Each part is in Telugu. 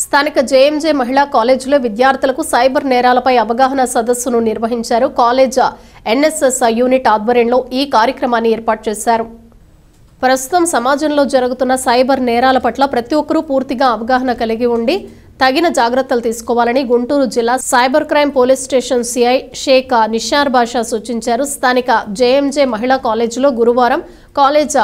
స్థానిక జేఎంజే మహిళా కాలేజీలో విద్యార్థులకు సైబర్ నేరాలపై అవగాహన సదస్సును నిర్వహించారు. కాలేజ్ ఎన్ఎస్ఎస్ యూనిట్ ఆధ్వర్యంలో ఈ కార్యక్రమాన్ని ఏర్పాటు చేశారు. ప్రస్తుతం సమాజంలో జరుగుతున్న సైబర్ నేరాల పట్ల ప్రతి ఒక్కరూ పూర్తిగా అవగాహన కలిగి ఉండి తగిన జాగ్రత్తలు తీసుకోవాలని గుంటూరు జిల్లా cyber crime police station CI Sheikh Nishar Basha సూచించారు. స్థానిక జేఎంజే మహిళా కాలేజీలో గురువారం కాలేజ్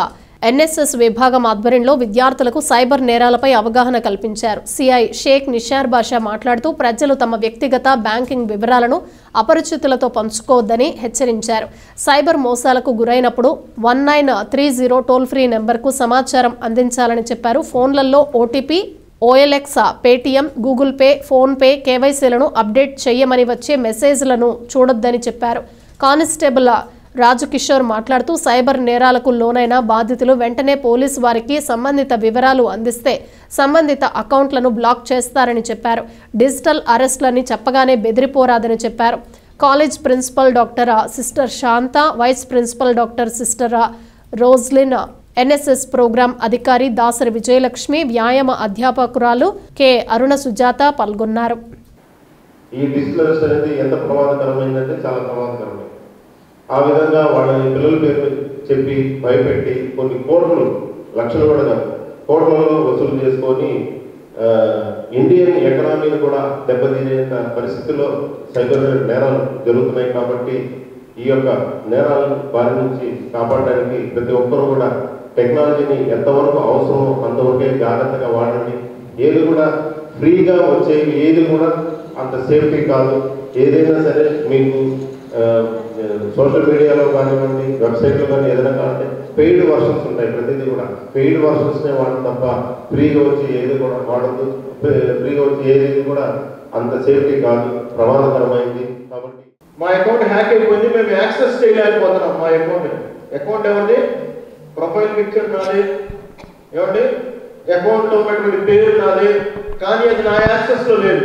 ఎన్ఎస్ఎస్ విభాగం ఆధ్వర్యంలో విద్యార్థులకు సైబర్ నేరాలపై అవగాహన కల్పించారు. సిఐ షేక్ నిషార్ బాషా మాట్లాడుతూ ప్రజలు తమ వ్యక్తిగత బ్యాంకింగ్ వివరాలను అపరిచితులతో పంచుకోవద్దని హెచ్చరించారు. సైబర్ మోసాలకు గురైనప్పుడు 1930 టోల్ ఫ్రీ నెంబర్కు సమాచారం అందించాలని చెప్పారు. ఫోన్లలో OTP, OLX, Paytm, Google Pay, PhonePe, కేవైసీలను అప్డేట్ చేయమని వచ్చే మెసేజ్లను చూడొద్దని చెప్పారు. కానిస్టేబుల్ రాజకిషోర్ మాట్లాడుతూ సైబర్ నేరాలకు లోనైన బాధితులు వెంటనే పోలీసు వారికి సంబంధిత వివరాలు అందిస్తే సంబంధిత అకౌంట్లను బ్లాక్ చేస్తారని చెప్పారు. డిజిటల్ అరెస్ట్లని చెప్పగానే బెదిరిపోరాదని చెప్పారు. College principal doctor sister Santha, vice principal doctor sister Roslin, NSS programme అధికారి దాసరి విజయలక్ష్మి, వ్యాయామ అధ్యాపకురాలు కె అరుణ సుజాత పాల్గొన్నారు. ఈ డిజిటల్ అరెస్ట్ అనేది ఎంత ప్రమాదకరమైందంటే చాలా ప్రమాదకరమైంది. ఆ విధంగా వాళ్ళని పిల్లల పేరు చెప్పి భయపెట్టి కొన్ని కోట్లు, లక్షలు కూడా కోట్లలో వసూలు చేసుకొని ఇండియన్ ఎకనామీని కూడా దెబ్బతీసే పరిస్థితుల్లో సైబర్ నేరాలు జరుగుతున్నాయి. కాబట్టి ఈ యొక్క నేరాల బారి నుంచి కాపాడడానికి ప్రతి ఒక్కరూ కూడా టెక్నాలజీని ఎంతవరకు అవసరమో అంతవరకే జాగ్రత్తగా వాడండి. ఏది కూడా ఫ్రీగా వచ్చేవి ఏది కూడా అంత సేఫ్టీ కాదు. ఏదైనా సరే మీకు సోషల్ మీడియాలో కానివ్వండి, వెబ్సైట్లో కానీ ఏదైనా కావాలంటే పెయిడ్ వర్షన్స్ ఉంటాయి. ప్రతిదీ కూడా పెయిడ్ వర్షన్స్నే వాడడం తప్ప ఫ్రీగా వచ్చి ఏది కూడా వాడద్దు. ఫ్రీగా వచ్చి ఏది కూడా అంత సేఫ్టీ కాదు, ప్రమాదకరమైంది. కాబట్టి మా అకౌంట్ హ్యాక్ అయిపోయింది, మేము యాక్సెస్ చేయలేకపోతున్నాం. మా అకౌంట్ ఎవరిది? ప్రొఫైల్ పిక్చర్ నాది, ఏమండి అకౌంట్లో ఉన్నటువంటి పేరు నాది, కానీ అది నా యాక్సెస్లో లేదు,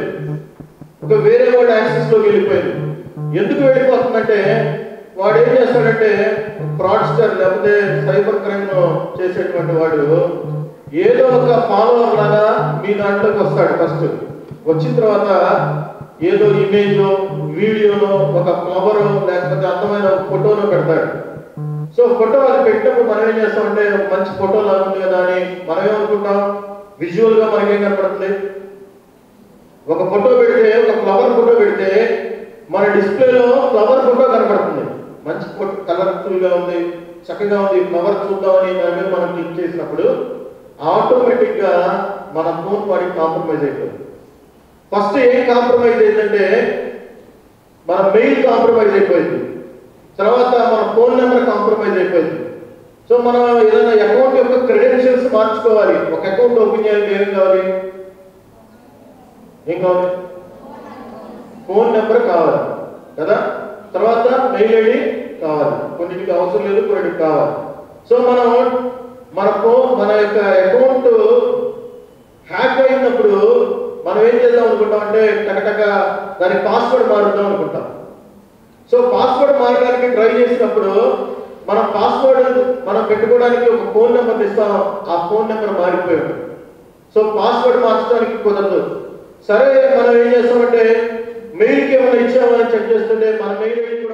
ఒక వేరే వాడు యాక్సెస్లోకి వెళ్ళిపోయింది. ఎందుకు వెళ్ళిపోతుందంటే వాడు ఏం చేస్తాడంటే ఫ్రాడ్స్టర్ లేకపోతే సైబర్ క్రైమ్ చేసేటువంటి వాడు ఏదో ఒక ఫాలోవర్ లాగా మీ దాంట్లోకి వస్తాడు. ఫస్ట్ వచ్చిన తర్వాత ఏదో ఇమేజో వీడియోలో ఒక ఫ్లవరో లేకపోతే అందమైన ఫోటోలో పెడతాడు. సో ఫోటో అది పెట్టినప్పుడు మనం ఏం చేస్తామంటే మంచి ఫోటో లాగా ఉంది కదా అని మనం ఏమనుకుంటాం, విజువల్గా మనకేం కనపడుతుంది? ఒక ఫోటో పెడితే, ఒక ఫ్లవర్ ఫోటో పెడితే మన డిస్ప్లేలో ఫ్లవర్ ఫోటో కనపడుతుంది. మంచి ఫోటో, కలర్ఫుల్గా ఉంది, చక్కగా ఉంది, ఫ్లవర్ చూద్దామని దాని మీద మనం క్లిక్ చేసినప్పుడు ఆటోమేటిక్గా మన ఫోన్ వాడి కాంప్రమైజ్ అయిపోయింది. ఫస్ట్ ఏం కాంప్రమైజ్ అయిందంటే మన మెయిల్ కాంప్రమైజ్ అయిపోయింది, తర్వాత మన ఫోన్ నెంబర్ కాంప్రమైజ్ అయిపోయింది. సో మనం ఏదైనా అకౌంట్ యొక్క క్రెడెన్షియల్స్ మార్చుకోవాలి. ఒక అకౌంట్ ఓపెన్ చేయాలంటే ఏం కావాలి? ఫోన్ నెంబర్ కావాలి కదా, తర్వాత మెయిల్ ఐడి కావాలి. కొన్నిటికి అవసరం లేదు, కొన్నిటికి కావాలి. సో మనం మన యొక్క అకౌంట్ హ్యాక్ అయినప్పుడు మనం ఏం చేద్దాం అనుకుంటాం అంటే టకటక దాని పాస్వర్డ్ మారుద్దాం అనుకుంటాం. సో పాస్వర్డ్ మారడానికి ట్రై చేసినప్పుడు మనం పాస్వర్డ్ మనం పెట్టుకోవడానికి ఒక ఫోన్ నెంబర్ ఇస్తాం, ఆ ఫోన్ నెంబర్ మారిపోయాడు. సో పాస్వర్డ్ మార్చడానికి కుదరదు. సరే మనం ఏం చేస్తామంటే మెయిల్కి ఏమైనా ఇచ్చామని చెక్ చేస్తుంటే మన మెయిల్ ఐడి